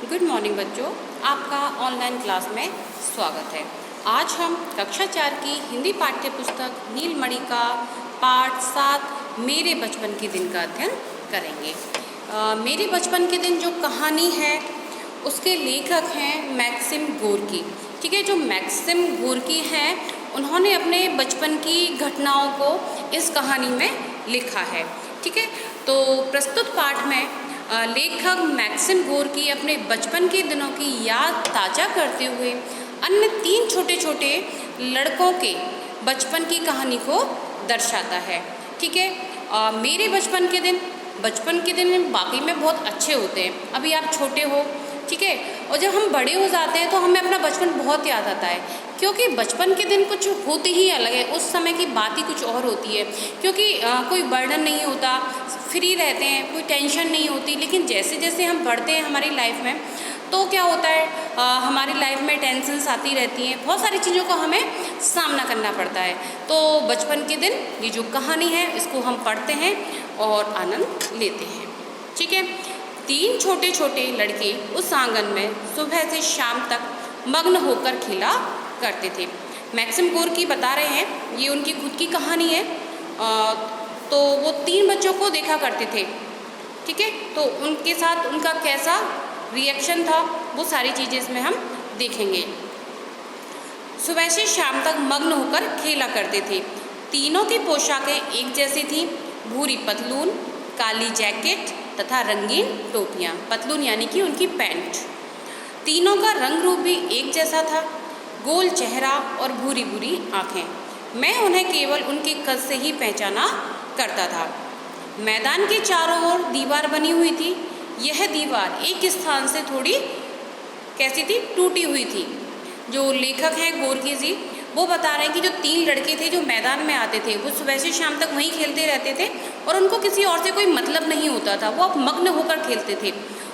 Good morning बच्चों, आपका online class में स्वागत है। आज हम कक्षा 4 की हिंदी पाठ्य पुस्तक नीलमणि का पाठ 7 मेरे बचपन के दिन का अध्ययन करेंगे। मेरे बचपन के दिन जो कहानी है उसके लेखक हैं मैक्सिम गोर्की। ठीक है, जो मैक्सिम गोर्की हैं उन्होंने अपने बचपन की घटनाओं को इस कहानी में लिखा है। ठीक है, तो प्रस्तुत पाठ में लेखक मैक्सिम गोर्की अपने बचपन के दिनों की याद ताज़ा करते हुए अन्य 3 छोटे छोटे लड़कों के बचपन की कहानी को दर्शाता है। ठीक है, मेरे बचपन के दिन वाकई में बहुत अच्छे होते हैं। अभी आप छोटे हो, ठीक है, और जब हम बड़े हो जाते हैं तो हमें अपना बचपन बहुत याद आता है, क्योंकि बचपन के दिन कुछ होते ही अलग है। उस समय की बात ही कुछ और होती है, क्योंकि कोई बर्डन नहीं होता, फ्री रहते हैं, कोई टेंशन नहीं होती। लेकिन जैसे जैसे हम बढ़ते हैं हमारी लाइफ में तो क्या होता है, हमारी लाइफ में टेंशन्स आती रहती हैं, बहुत सारी चीज़ों का हमें सामना करना पड़ता है। तो बचपन के दिन ये जो कहानी है इसको हम पढ़ते हैं और आनंद लेते हैं। ठीक है, 3 छोटे छोटे लड़के उस आंगन में सुबह से शाम तक मग्न होकर खेला करते थे। मैक्सिम गोर्की बता रहे हैं, ये उनकी खुद की कहानी है। तो वो 3 बच्चों को देखा करते थे। ठीक है, तो उनके साथ उनका कैसा रिएक्शन था वो सारी चीज़ें इसमें हम देखेंगे। सुबह से शाम तक मग्न होकर खेला करते थे। तीनों की पोशाकें एक जैसी थीं, भूरी पतलून, काली जैकेट तथा रंगीन टोपियाँ। पतलून यानी कि उनकी पैंट। तीनों का रंग रूप भी एक जैसा था, गोल चेहरा और भूरी भूरी आँखें। मैं उन्हें केवल उनके कद से ही पहचाना करता था। मैदान के चारों ओर दीवार बनी हुई थी। यह दीवार एक स्थान से थोड़ी कैसी थी, टूटी हुई थी। जो लेखक हैं गोर्की जी, वो बता रहे हैं कि जो 3 लड़के थे जो मैदान में आते थे वो सुबह से शाम तक वहीं खेलते रहते थे और उनको किसी और से कोई मतलब नहीं होता था, वो अब मग्न होकर खेलते थे।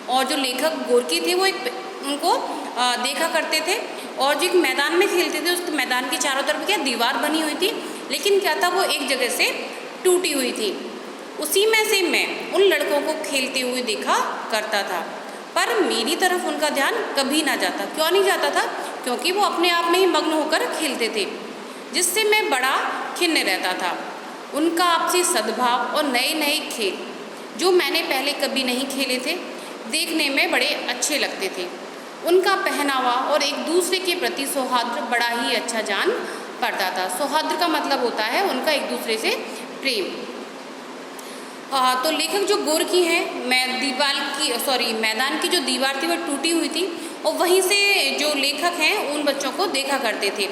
और जो लेखक गोर्की थे वो उनको देखा करते थे और जो एक मैदान में खेलते थे उस मैदान के चारों तरफ क्या दीवार बनी हुई थी, लेकिन क्या था वो एक जगह से टूटी हुई थी। उसी में से मैं उन लड़कों को खेलते हुए देखा करता था, पर मेरी तरफ उनका ध्यान कभी ना जाता। क्यों नहीं जाता था? क्योंकि वो अपने आप में ही मग्न होकर खेलते थे, जिससे मैं बड़ा खिन्न रहता था। उनका आपसी सद्भाव और नए नए खेल जो मैंने पहले कभी नहीं खेले थे देखने में बड़े अच्छे लगते थे। उनका पहनावा और एक दूसरे के प्रति सौहार्द बड़ा ही अच्छा जान पड़ता था। सौहार्द का मतलब होता है उनका एक दूसरे से प्रेम। तो लेखक जो गोर्की हैं, मैदान की जो दीवार थी वो टूटी हुई थी और वहीं से जो लेखक हैं उन बच्चों को देखा करते थे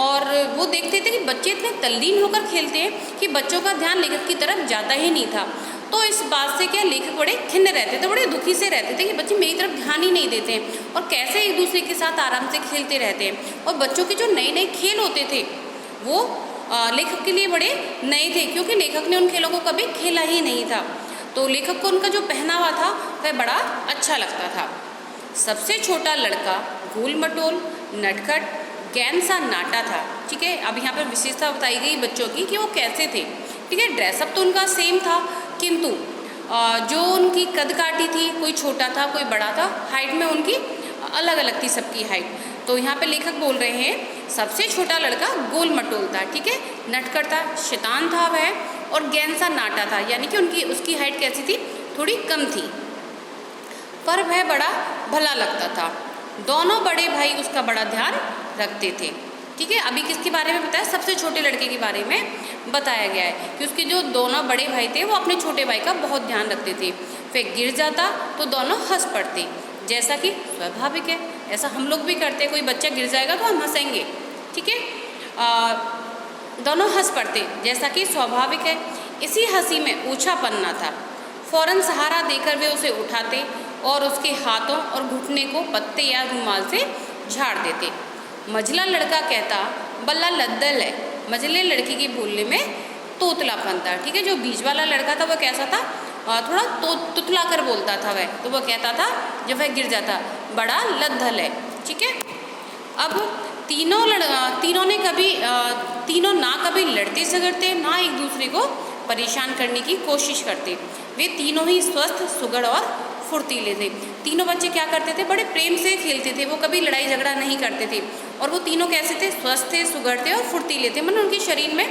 और वो देखते थे कि बच्चे इतने तल्लीन होकर खेलते हैं कि बच्चों का ध्यान लेखक की तरफ जाता ही नहीं था। तो इस बात से क्या लेखक बड़े खिन्न रहते थे, बड़े दुखी से रहते थे कि बच्चे मेरी तरफ ध्यान ही नहीं देते हैं और कैसे एक दूसरे के साथ आराम से खेलते रहते हैं। और बच्चों के जो नए नए खेल होते थे वो लेखक के लिए बड़े नए थे, क्योंकि लेखक ने उन खेलों को कभी खेला ही नहीं था। तो लेखक को उनका जो पहनावा था वह बड़ा अच्छा लगता था। सबसे छोटा लड़का गोल मटोल, नटखट, गेंद सा नाटा था। ठीक है, अब यहाँ पर विशेषता बताई गई बच्चों की कि वो कैसे थे। ठीक है, ड्रेसअप तो उनका सेम था, किंतु जो उनकी कद काठी थी, कोई छोटा था कोई बड़ा था, हाइट में उनकी अलग अलग थी सबकी हाइट। तो यहाँ पे लेखक बोल रहे हैं सबसे छोटा लड़का गोल मटोल था, ठीक है, नटखट था, शैतान था वह, और गेंद सा नाटा था, यानी कि उसकी हाइट कैसी थी, थोड़ी कम थी, पर वह बड़ा भला लगता था। दोनों बड़े भाई उसका बड़ा ध्यान रखते थे। ठीक है, अभी किसके बारे में बताया? सबसे छोटे लड़के के बारे में बताया गया है कि उसके जो दोनों बड़े भाई थे वो अपने छोटे भाई का बहुत ध्यान रखते थे। वह गिर जाता तो दोनों हंस पड़ते, जैसा कि स्वाभाविक है, ऐसा हम लोग भी करते हैं। कोई बच्चा गिर जाएगा तो हम हंसेंगे। ठीक है, दोनों हंस पड़ते जैसा कि स्वाभाविक है। इसी हंसी में ऊंचापन न था। फौरन सहारा देकर वे उसे उठाते और उसके हाथों और घुटने को पत्ते या रुमाल से झाड़ देते। मझला लड़का कहता बल्ला लद्दल है। मझले लड़के के बोलने में तोतलापन था। ठीक है, जो बीच वाला लड़का था वह कैसा था, थोड़ा तुतला कर बोलता था वह, तो वह कहता था जब वह गिर जाता बड़ा लद्दल है। ठीक है, अब तीनों ना कभी लड़ते झगड़ते ना एक दूसरे को परेशान करने की कोशिश करते। वे तीनों ही स्वस्थ, सुघड़ और फुर्तीले थे। तीनों बच्चे क्या करते थे, बड़े प्रेम से खेलते थे, वो कभी लड़ाई झगड़ा नहीं करते थे। और वो तीनों कैसे थे, स्वस्थ थे, सुघड़ थे और फुर्तीले थे, मतलब उनके शरीर में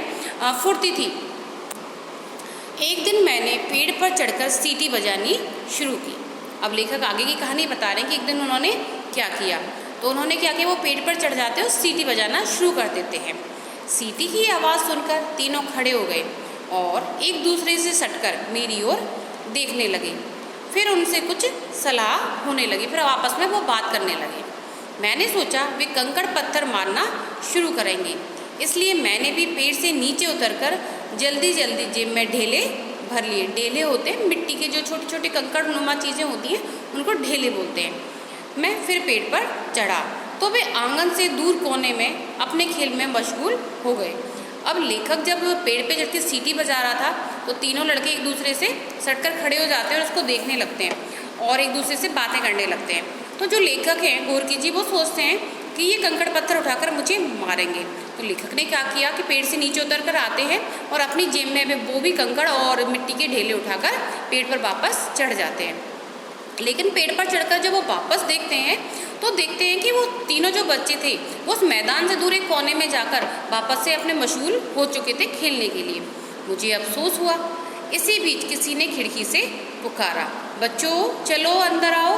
फुर्ती थी। एक दिन मैंने पेड़ पर चढ़कर सीटी बजानी शुरू की। अब लेखक आगे की कहानी बता रहे हैं कि एक दिन उन्होंने क्या किया। तो उन्होंने क्या किया, वो पेड़ पर चढ़ जाते हैं और सीटी बजाना शुरू कर देते हैं। सीटी की आवाज़ सुनकर तीनों खड़े हो गए और एक दूसरे से सटकर मेरी ओर देखने लगे। फिर उनसे कुछ सलाह होने लगी, फिर आपस में वो बात करने लगे। मैंने सोचा वे कंकड़ पत्थर मारना शुरू करेंगे, इसलिए मैंने भी पेड़ से नीचे उतरकर जल्दी जल्दी जेब में ढेले भर लिए। ढेले होते हैं मिट्टी के, जो छोटे छोटे कंकड़ नुमा चीज़ें होती हैं, उनको ढेले बोलते हैं। मैं फिर पेड़ पर चढ़ा तो वे आंगन से दूर कोने में अपने खेल में मशगूल हो गए। अब लेखक जब पेड़ पे चढ़ के सीटी बजा रहा था तो तीनों लड़के एक दूसरे से सटकर खड़े हो जाते हैं और उसको देखने लगते हैं और एक दूसरे से बातें करने लगते हैं। तो जो लेखक हैं गोरकी जी, वो सोचते हैं कि ये कंकड़ पत्थर उठाकर मुझे मारेंगे। तो लेखक ने क्या किया कि पेड़ से नीचे उतर कर आते हैं और अपनी जेब में वो भी कंकड़ और मिट्टी के ढेले उठाकर पेड़ पर वापस चढ़ जाते हैं। लेकिन पेड़ पर चढ़कर जब वो वापस देखते हैं तो देखते हैं कि वो तीनों जो बच्चे थे वो उस मैदान से दूर एक कोने में जाकर वापस से अपने मशगूल हो चुके थे खेलने के लिए। मुझे अफसोस हुआ। इसी बीच किसी ने खिड़की से पुकारा, बच्चों चलो अंदर आओ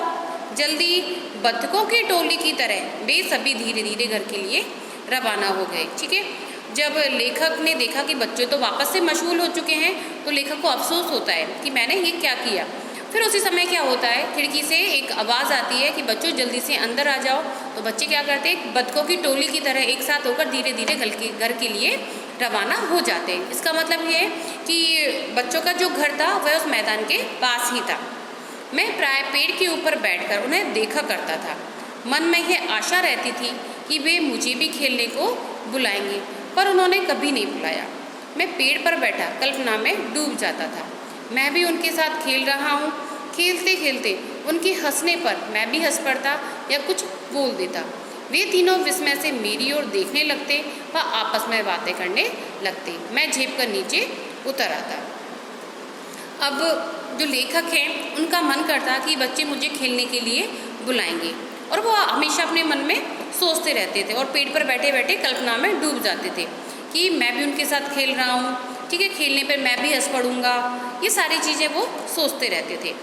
जल्दी। बतखों की टोली की तरह वे सभी धीरे धीरे घर के लिए रवाना हो गए। ठीक है, जब लेखक ने देखा कि बच्चे तो वापस से मशगूल हो चुके हैं तो लेखक को अफसोस होता है कि मैंने ये क्या किया। फिर उसी समय क्या होता है, खिड़की से एक आवाज़ आती है कि बच्चों जल्दी से अंदर आ जाओ। तो बच्चे क्या करते हैं, बतखों की टोली की तरह एक साथ होकर धीरे धीरे घर के लिए रवाना हो जाते हैं। इसका मतलब ये है कि बच्चों का जो घर था वह उस मैदान के पास ही था। मैं प्राय पेड़ के ऊपर बैठकर उन्हें देखा करता था। मन में यह आशा रहती थी कि वे मुझे भी खेलने को बुलाएंगे, पर उन्होंने कभी नहीं बुलाया। मैं पेड़ पर बैठा कल्पना में डूब जाता था। मैं भी उनके साथ खेल रहा हूँ। खेलते खेलते उनके हंसने पर मैं भी हंस पड़ता या कुछ बोल देता। वे तीनों विस्मय से मेरी ओर देखने लगते व आपस में बातें करने लगते। मैं झेप कर नीचे उतर आता। अब जो लेखक हैं उनका मन करता कि बच्चे मुझे खेलने के लिए बुलाएंगे और वो हमेशा अपने मन में सोचते रहते थे और पेड़ पर बैठे बैठे कल्पना में डूब जाते थे कि मैं भी उनके साथ खेल रहा हूँ, ठीक है, खेलने पर मैं भी हंस पड़ूंगा। ये सारी चीज़ें वो सोचते रहते थे।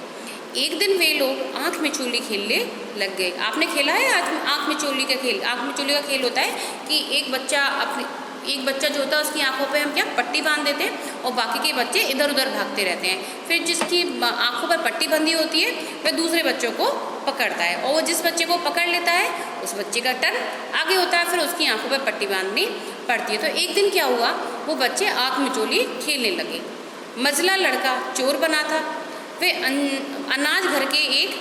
एक दिन वे लोग आँख मिचौली खेलने लग गए। आपने खेला है आँख मिचौली का खेल? आँख मिचौली का खेल होता है कि एक बच्चा जो होता है उसकी आंखों पे हम क्या पट्टी बांध देते हैं और बाकी के बच्चे इधर उधर भागते रहते हैं। फिर जिसकी आंखों पर पट्टी बंधी होती है वह दूसरे बच्चों को पकड़ता है और वो जिस बच्चे को पकड़ लेता है उस बच्चे का टर्न आगे होता है, फिर उसकी आंखों पर पट्टी बांधनी पड़ती है। तो एक दिन क्या हुआ, वो बच्चे आँख मिचौली खेलने लगे। मझला लड़का चोर बना था। वे अनाज घर के एक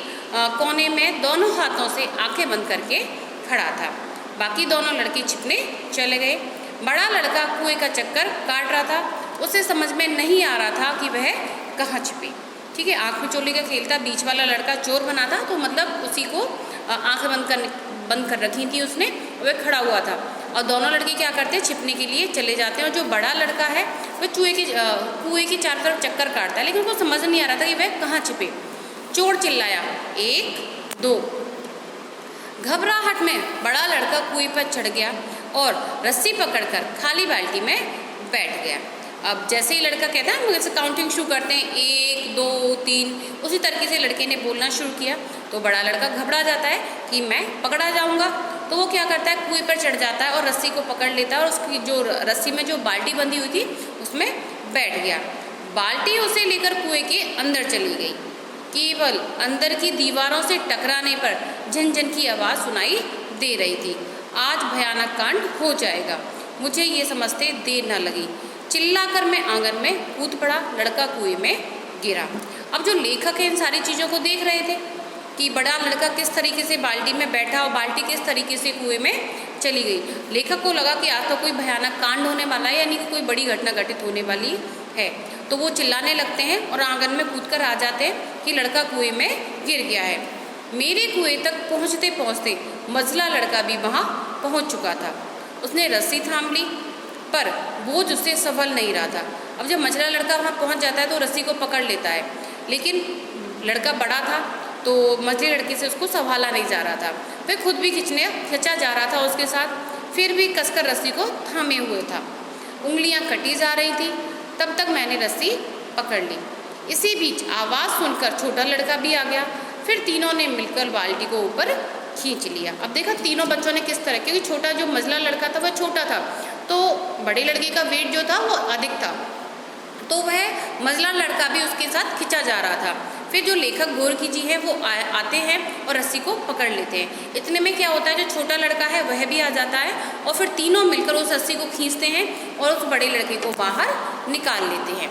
कोने में दोनों हाथों से आंखें बंद करके खड़ा था। बाकी दोनों लड़के छिपने चले गए। बड़ा लड़का कुएं का चक्कर काट रहा था। उसे समझ में नहीं आ रहा था कि वह कहाँ छिपे। ठीक है, आँख मिचौली का खेल था। बीच वाला लड़का चोर बना था, तो मतलब उसी को आंखें बंद कर रखी थी उसने, वह खड़ा हुआ था और दोनों लड़के क्या करते हैं, छिपने के लिए चले जाते हैं। और जो बड़ा लड़का है वह कुएं की चारों तरफ चक्कर काटता है, लेकिन उसको समझ नहीं आ रहा था कि वह कहाँ छिपे। चोर चिल्लाया, 1 2। घबराहट में बड़ा लड़का कुएं पर चढ़ गया और रस्सी पकड़कर खाली बाल्टी में बैठ गया। अब जैसे ही लड़का कहता है, हम जैसे काउंटिंग शुरू करते हैं 1 2 3, उसी तरीके से लड़के ने बोलना शुरू किया। तो बड़ा लड़का घबरा जाता है कि मैं पकड़ा जाऊंगा। तो वो क्या करता है, कुएं पर चढ़ जाता है और रस्सी को पकड़ लेता है और उसकी जो रस्सी में जो बाल्टी बंधी हुई थी उसमें बैठ गया। बाल्टी उसे लेकर कुएं के अंदर चली गई। केवल अंदर की दीवारों से टकराने पर झनझन की आवाज़ सुनाई दे रही थी। आज भयानक कांड हो जाएगा, मुझे ये समझते देर न लगी। चिल्लाकर मैं आंगन में कूद पड़ा। लड़का कुएं में गिरा। अब जो लेखक है इन सारी चीज़ों को देख रहे थे कि बड़ा लड़का किस तरीके से बाल्टी में बैठा और बाल्टी किस तरीके से कुएं में चली गई। लेखक को लगा कि आज तो कोई भयानक कांड होने वाला है, यानी कि कोई बड़ी घटना घटित होने वाली है। तो वो चिल्लाने लगते हैं और आंगन में कूदकर आ जाते हैं कि लड़का कुएं में गिर गया है। मेरे कुएं तक पहुँचते पहुँचते मझला लड़का भी वहाँ पहुँच चुका था। उसने रस्सी थाम ली पर बोझ उससे संभल नहीं रहा था। अब जब मझला लड़का वहाँ पहुँच जाता है तो रस्सी को पकड़ लेता है, लेकिन लड़का बड़ा था तो मझली लड़के से उसको संभाला नहीं जा रहा था। वह खुद भी खिंचा जा रहा था उसके साथ, फिर भी कसकर रस्सी को थामे हुए था। उंगलियां कटी जा रही थी। तब तक मैंने रस्सी पकड़ ली। इसी बीच आवाज़ सुनकर छोटा लड़का भी आ गया। फिर तीनों ने मिलकर बाल्टी को ऊपर खींच लिया। अब देखा तीनों बच्चों ने किस तरह, क्योंकि छोटा जो मझला लड़का था वह छोटा था, तो बड़े लड़के का वेट जो था वो अधिक था, तो वह मझला लड़का भी उसके साथ खिंचा जा रहा था। फिर जो लेखक गोरखी जी हैं वो आते हैं और रस्सी को पकड़ लेते हैं। इतने में क्या होता है, जो छोटा लड़का है वह भी आ जाता है और फिर तीनों मिलकर उस रस्सी को खींचते हैं और उस बड़े लड़के को बाहर निकाल लेते हैं।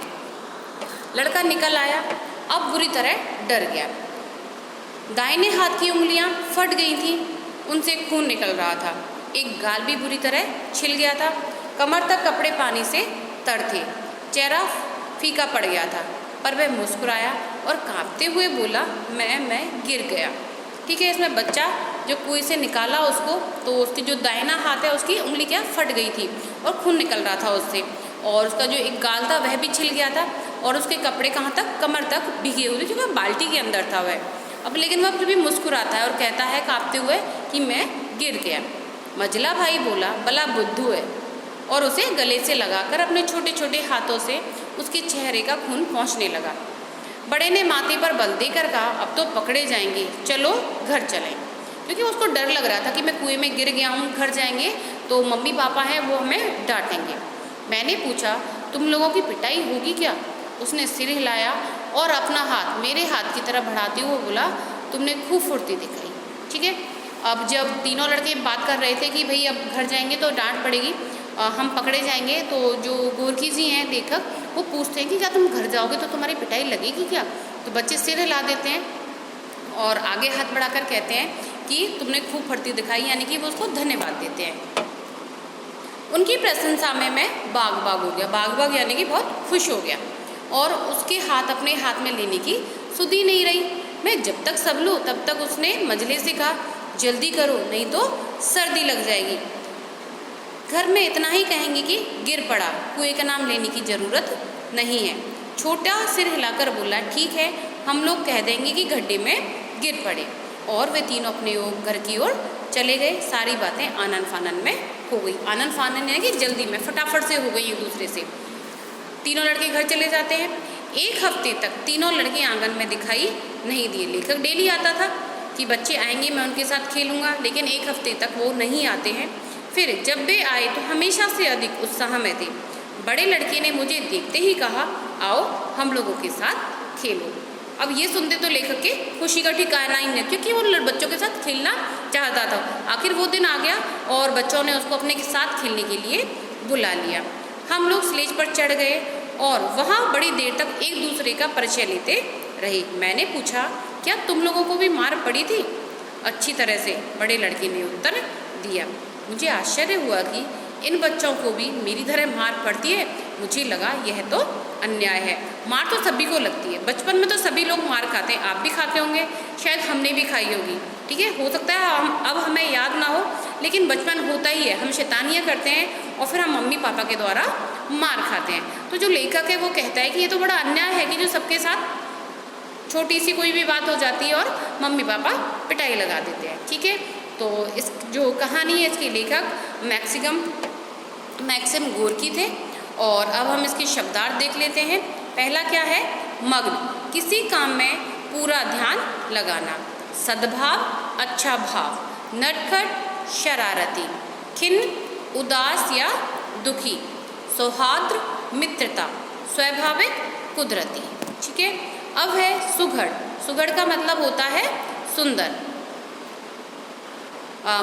लड़का निकल आया, अब बुरी तरह डर गया। दाहिने हाथ की उंगलियां फट गई थीं, उनसे खून निकल रहा था। एक गाल भी बुरी तरह छिल गया था। कमर तक कपड़े पानी से तर थे। चेहरा फीका पड़ गया था, पर वह मुस्कुराया और कांपते हुए बोला, मैं गिर गया। ठीक है, इसमें बच्चा जो कुएं से निकाला उसको, तो उसकी जो दाहिना हाथ है उसकी उंगली क्या फट गई थी और खून निकल रहा था उससे, और उसका जो एक गाल था वह भी छिल गया था और उसके कपड़े कहाँ तक, कमर तक भीगे हुए थे, क्योंकि बाल्टी के अंदर था वह। अब लेकिन वह फिर भी मुस्कुराता है और कहता है कांपते हुए कि मैं गिर गया। मझला भाई बोला, भला बुद्धू है, और उसे गले से लगाकर अपने छोटे छोटे हाथों से उसके चेहरे का खून पोंछने लगा। बड़े ने माथे पर बल देकर कहा, अब तो पकड़े जाएंगे, चलो घर चलें। क्योंकि उसको डर लग रहा था कि मैं कुएं में गिर गया हूँ, घर जाएंगे तो मम्मी पापा हैं वो हमें डांटेंगे। मैंने पूछा, तुम लोगों की पिटाई होगी क्या? उसने सिर हिलाया और अपना हाथ मेरे हाथ की तरफ बढ़ाते हुए बोला, तुमने खूब फुर्ती दिखाई। ठीक है, अब जब तीनों लड़के बात कर रहे थे कि भाई अब घर जाएंगे तो डांट पड़ेगी, हम पकड़े जाएंगे, तो जो गोरखी जी हैं लेखक वो पूछते हैं कि क्या तुम घर जाओगे तो तुम्हारी पिटाई लगेगी क्या? तो बच्चे सिर हिला देते हैं और आगे हाथ बढ़ाकर कहते हैं कि तुमने खूब फुर्ती दिखाई, यानी कि वो उसको धन्यवाद देते हैं। उनकी प्रशंसा में मैं बाग बाग हो गया। बाग बाग यानी कि बहुत खुश हो गया और उसके हाथ अपने हाथ में लेने की सुधि नहीं रही। मैं जब तक सब लूँ तब तक उसने मझले से कहा, जल्दी करो नहीं तो सर्दी लग जाएगी। घर में इतना ही कहेंगे कि गिर पड़ा, कुएं का नाम लेने की ज़रूरत नहीं है। छोटा सिर हिलाकर बोला, ठीक है, हम लोग कह देंगे कि गड्ढे में गिर पड़े। और वे तीनों अपने घर की ओर चले गए। सारी बातें आनन फानन में हो गई। आनन फानन यानी कि जल्दी में, फटाफट से हो गई एक दूसरे से। तीनों लड़के घर चले जाते हैं। एक हफ्ते तक तीनों लड़के आंगन में दिखाई नहीं दिए। लेखक डेली आता था कि बच्चे आएंगे मैं उनके साथ खेलूँगा, लेकिन एक हफ्ते तक वो नहीं आते हैं। फिर जब वे आए तो हमेशा से अधिक उत्साह में थे। बड़े लड़के ने मुझे देखते ही कहा, आओ हम लोगों के साथ खेलो। अब ये सुनते तो लेखक के खुशी का ठिकाना ही नहीं, क्योंकि वो बच्चों के साथ खेलना चाहता था। आखिर वो दिन आ गया और बच्चों ने उसको अपने के साथ खेलने के लिए बुला लिया। हम लोग स्लेज पर चढ़ गए और वहाँ बड़ी देर तक एक दूसरे का परिचय लेते रहे। मैंने पूछा, क्या तुम लोगों को भी मार पड़ी थी? अच्छी तरह से, बड़े लड़के ने उत्तर दिया। मुझे आश्चर्य हुआ कि इन बच्चों को भी मेरी तरह मार पड़ती है। मुझे लगा यह तो अन्याय है। मार तो सभी को लगती है, बचपन में तो सभी लोग मार खाते हैं, आप भी खाते होंगे, शायद हमने भी खाई होगी। ठीक है, हो सकता है अब हमें याद ना हो, लेकिन बचपन होता ही है, हम शैतानियाँ करते हैं और फिर हम मम्मी पापा के द्वारा मार खाते हैं। तो जो लेखक है वो कहता है कि ये तो बड़ा अन्याय है कि जो सबके साथ छोटी सी कोई भी बात हो जाती है और मम्मी पापा पिटाई लगा देते हैं। ठीक है, तो इस जो कहानी है इसके लेखक मैक्सिम गोरकी थे। और अब हम इसकी शब्दार्थ देख लेते हैं। पहला क्या है? मग्न, किसी काम में पूरा ध्यान लगाना। सद्भाव, अच्छा भाव। नटखट, शरारती। खिन्न, उदास या दुखी। सौहार्द, मित्रता। स्वाभाविक, कुदरती। ठीक है, अब है सुघड़। सुघड़ का मतलब होता है सुंदर।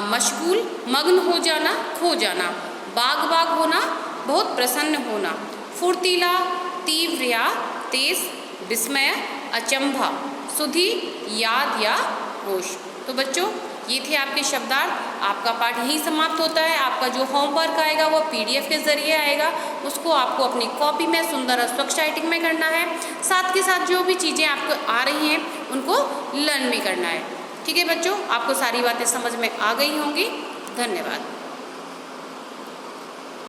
मशगूल, मग्न हो जाना, खो जाना। बाग बाग होना, बहुत प्रसन्न होना। फुर्तीला, तीव्र या तेज। विस्मय, अचंभा। सुधि, याद या होश। तो बच्चों ये थे आपके शब्दार्थ। आपका पाठ यहीं समाप्त होता है। आपका जो होमवर्क आएगा वो PDF के ज़रिए आएगा, उसको आपको अपनी कॉपी में सुंदर और स्वच्छ राइटिंग में करना है। साथ के साथ जो भी चीज़ें आपको आ रही हैं उनको लर्न भी करना है। ठीक है बच्चों, आपको सारी बातें समझ में आ गई होंगी। धन्यवाद।